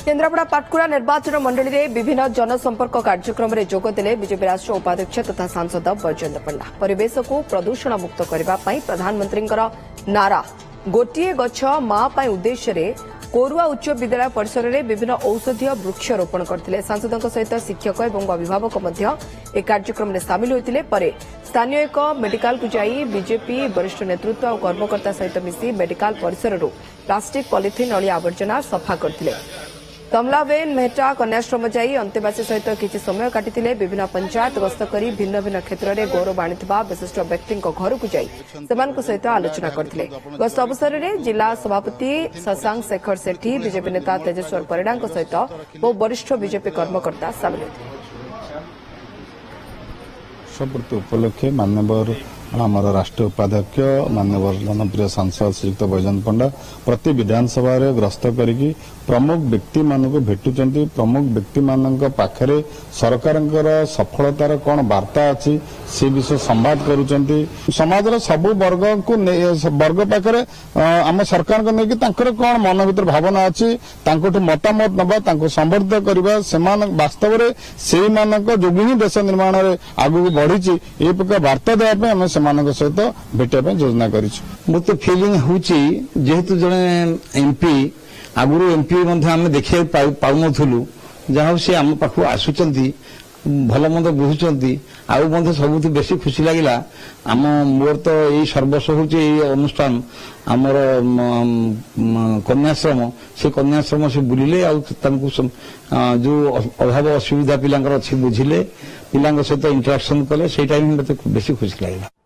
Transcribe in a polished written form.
केन्द्रापड़ा पाटकुरा निर्वाचन मंडली में विभिन्न जनसंपर्क कार्यक्रम में जोगदे बीजेपी राष्ट्रीय उपाध्यक्ष तथा सांसद बैजयंत पंडा। परिवेश को प्रदूषण मुक्त करने प्रधानमंत्री नारा गोटे गछ माँ उद्देश्य कोरुआ उच्च विद्यालय परिसर में विभिन्न औषधीय वृक्ष रोपण करते। सांसदों सहित शिक्षक और अभिभावक एक कार्यक्रम में सामिल होते। स्थानीय एक मेडिकल को जाई बीजेपी वरिष्ठ नेतृत्व और कर्मकर्ता सहित मिसी मेडिकल परिसर प्लास्टिक पॉलिथिन अलिया आवर्जना सफा करते। कमलाबेन मेहटा कन्याश्रम जाई अंतेवासी सहित किसी समय काटिथिले। विभिन्न पंचायत गस्त करी भिन्न भिन्न क्षेत्र में गौरव आनिथिबा विशिष्ट व्यक्ति घर को जाई सेमानक सहित आलोचना करथिले। गस्त अवसर में जिला सभापति शशांक शेखर सेठी, बीजेपी नेता तेजेश्वर परिडा सहित बहु वरिष्ठ बीजेपी कर्मकर्ता सामिल होते। प्रति उपलक्षे मान्यवर आमर राष्ट्रीय उपाध्यक्ष मान्यवर जनप्रिय सांसद श्रीयुक्त बैजयंत पंडा प्रति विधानसभा ग्रस्त करी प्रमुख व्यक्ति मानक भेटुचंती। प्रमुख व्यक्ति मानक पाखरे सरकार सफलतार कौन वार्ता अच्छी से विषय संवाद करुचंती। समाज सबु वर्ग को वर्ग पाखरे आम सरकार को लेकिन कौन मन भीतर भावना अच्छी मतामत नवा संवर्धित करवा से वास्तव में से मानक जोगी ही देश निर्माण में आगू बढ़ी ए प्रकार वार्ता देवाई आम सहित भेटा योजना कर मत फिलिंग होेतु जड़े एमपी आगुरी एमपी आम देखा पाऊनलु जहाँ सी आम पाख आसुंच भल मंद बुझुंट आउ सब बेस खुशी लगे। आम मोर तो यही सर्वस्व हूँ अनुष्ठान आमर कन्याश्रम से कन्याश्रम से बुलिले जो अभाव असुविधा पिला अच्छी बुझिले पिला सहित इंटराक्शन कले से टाइम मत बेस खुशी लगे।